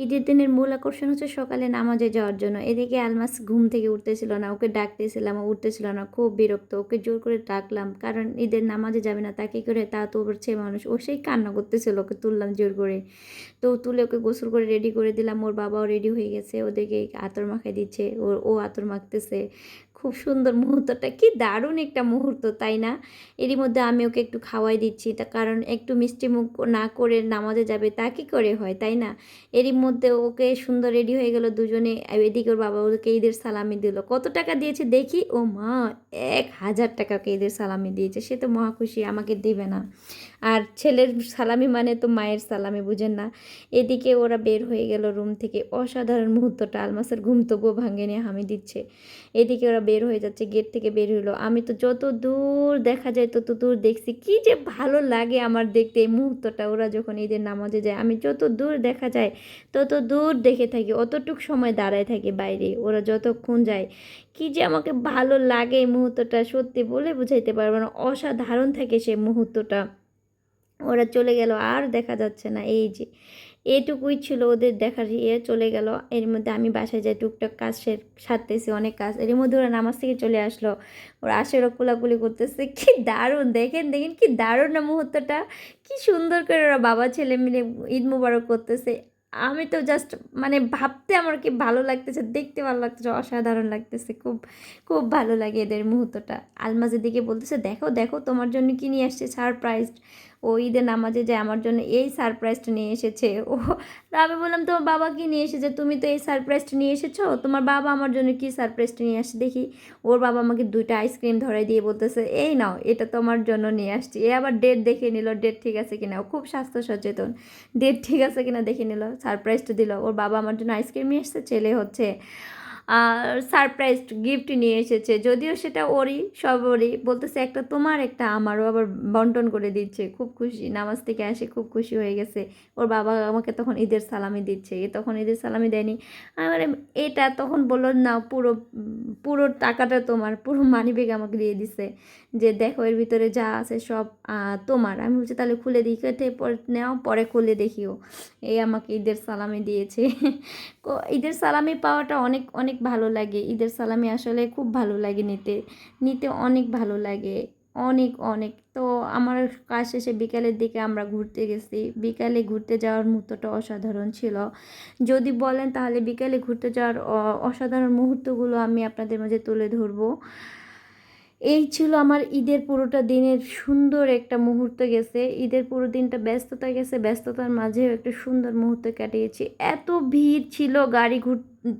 ঈদের দিনের মূল আকর্ষণ হচ্ছে সকালে নামাজে যাওয়ার জন্য। এদিকে আলমাস ঘুম থেকে উঠতেছিল না, ওকে ডাকতেছিলাম, ও উঠতেছিল না, খুব বিরক্ত। ওকে জোর করে ডাকলাম, কারণ ঈদের নামাজে যাবে না, তা কী করে? তা তো ওর ছেলে মানুষ। ও সেই কান্না করতেছিল, ওকে তুললাম জোর করে। তো তুলে ওকে গোসল করে রেডি করে দিলাম। ওর বাবাও রেডি হয়ে গেছে, ওদেরকে আতর মাখাই দিচ্ছে, ও আতর মাখতেছে। খুব সুন্দর মুহূর্তটা, কি দারুণ একটা মুহূর্ত, তাই না? এরই মধ্যে আমি ওকে একটু খাওয়াই দিচ্ছি, তা কারণ একটু মিষ্টি মুখ না করে নামাজে যাবে তা কী করে হয়, তাই না? এরই মধ্যে ওকে সুন্দর রেডি হয়ে গেল দুজনে। এদিকে ওর বাবা ওকে ঈদের সালামি দিল। কত টাকা দিয়েছে দেখি? ও মা, ১,০০০ টাকা ওকে ঈদের সালামি দিয়েছে। সে তো মহা খুশি, আমাকে দেবে না। আর ছেলের সালামি মানে তো মায়ের সালামি, বুঝেন না? এদিকে ওরা বের হয়ে গেল রুম থেকে। অসাধারণ মুহূর্তটা, আলমাসের ঘুম তবুও ভাঙেনি, হামি দিচ্ছে। এদিকে ওরা বের হয়ে যাচ্ছে, গেট থেকে বের হইলো। আমি তো যত দূর দেখা যায় তত দূর দেখছি। কি যে ভালো লাগে আমার দেখতে এই মুহূর্তটা, ওরা যখন ঈদের নামাজে যায়, আমি যত দূর দেখা যায় তত দূর দেখে থাকি, অতটুক সময় দাঁড়ায় থাকি বাইরে, ওরা যতক্ষণ যায়। কি যে আমাকে ভালো লাগে এই মুহূর্তটা, সত্যি বলে বুঝাইতে পারবো না। অসাধারণ থাকে সেই মুহূর্তটা। ওরা চলে গেল, আর দেখা যাচ্ছে না। এই যে এটুকুই ছিল ওদের দেখার, চলে গেল। এর মধ্যে আমি বাসায় যাই, টুকটাক কাজ সারতেছি, অনেক কাজ। এর মধ্যে ওরা নামাজ থেকে চলে আসলো। ওরা আসে, ওরা কোলাকুলি করতেছে। কি দারুণ, দেখেন দেখেন কি দারুণ না মুহূর্তটা। কি সুন্দর করে ওরা বাবা ছেলে মিলে ঈদ মোবারক করতেছে। আমি তো জাস্ট মানে ভাবতে আমার কি ভালো লাগতেছে, দেখতে ভালো লাগতেছে, অসাধারণ লাগতেছে। খুব খুব ভালো লাগে এদের মুহূর্তটা। আলমাজের দিকে বলতেছে, দেখো দেখো তোমার জন্য কি নিয়ে আসছে, সারপ্রাইজ। ও ঈদের নামাজে যায়, আমার জন্য এই সারপ্রাইজটা নিয়ে এসেছে ও। তা আমি বললাম, তোমার বাবা কি নিয়ে এসেছে? তুমি তো এই সারপ্রাইজটা নিয়ে এসেছো, তোমার বাবা আমার জন্য কি সারপ্রাইজটা নিয়ে আসছে দেখি। ওর বাবা আমাকে 2টা আইসক্রিম ধরাই দিয়ে বলতেছে, এই নাও, এটা তোমার জন্য নিয়ে আসছি। এ আবার ডেট দেখে নিল, ডেট ঠিক আছে কিনা। ও খুব স্বাস্থ্য সচেতন, ডেট ঠিক আছে কিনা দেখে নিল, সারপ্রাইজটা দিল। ওর বাবা আমার জন্য আইসক্রিম নিয়ে এসেছে, ছেলে হচ্ছে সারপ্রাইজ গিফট নিয়ে এসেছে, যদিও সেটা ওরই, সব ওরই। বলতেছে একটা তোমার, একটা আমারও, আবার বন্টন করে দিচ্ছে। খুব খুশি, নামাজ থেকে আসে খুব খুশি হয়ে গেছে। ওর বাবা আমাকে তখন ঈদের সালামি দিচ্ছে, এ তখন ঈদের সালামি দেয়নি। আমি মানে এটা তখন বললো, না পুরো পুরো টাকাটা তোমার, পুরো মানিব্যাগ আমাকে দিয়ে দিছে, যে দেখো এর ভিতরে যা আছে সব তোমার। আমি বলছি তাহলে খুলে দিই, কেটে পরে নেও, পরে খুলে দেখিও। এই আমাকে ঈদের সালামি দিয়েছে। ঈদের সালামি পাওয়াটা অনেক অনেক ভালো লাগে। ঈদের সালামি আসলে খুব ভালো লাগে নিতে, নিতে অনেক ভালো লাগে, অনেক অনেক। তো আমার কাজ শেষে বিকালের দিকে আমরা ঘুরতে গেছি। বিকালে ঘুরতে যাওয়ার মুহূর্তটা অসাধারণ ছিল। যদি বলেন তাহলে বিকালে ঘুরতে যাওয়ার অসাধারণ মুহূর্তগুলো আমি আপনাদের মাঝে তুলে ধরবো। এই ছিল আমার ঈদের পুরোটা দিনের সুন্দর একটা মুহূর্ত গেছে। ঈদের পুরো দিনটা ব্যস্ততা গেছে, ব্যস্ততার মাঝেও একটা সুন্দর মুহূর্ত কাটিয়েছি। এত ভিড় ছিল, গাড়ি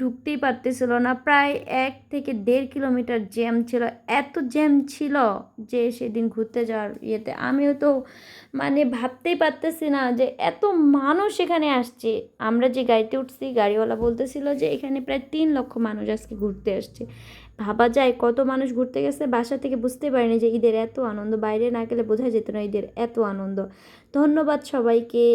ঢুকতেই পারতেছিল না। প্রায় 1 থেকে 1.5 কিলোমিটার জ্যাম ছিল। এত জ্যাম ছিল যে সেদিন ঘুরতে যাওয়ার ইয়েতে আমিও তো মানে ভাবতেই পারতেছি না যে এত মানুষ এখানে আসছে। আমরা যে গাড়িতে উঠছি, গাড়িওয়ালা বলতেছিল যে এখানে প্রায় 3 লক্ষ মানুষ আজকে ঘুরতে আসছে। ভাবা যায় কত মানুষ ঘুরতে গেছে। বাসা থেকে বুঝতে পারিনি যে ঈদের এত আনন্দ, বাইরে না গেলে বোঝা যেত না ঈদের এত আনন্দ। ধন্যবাদ সবাইকে।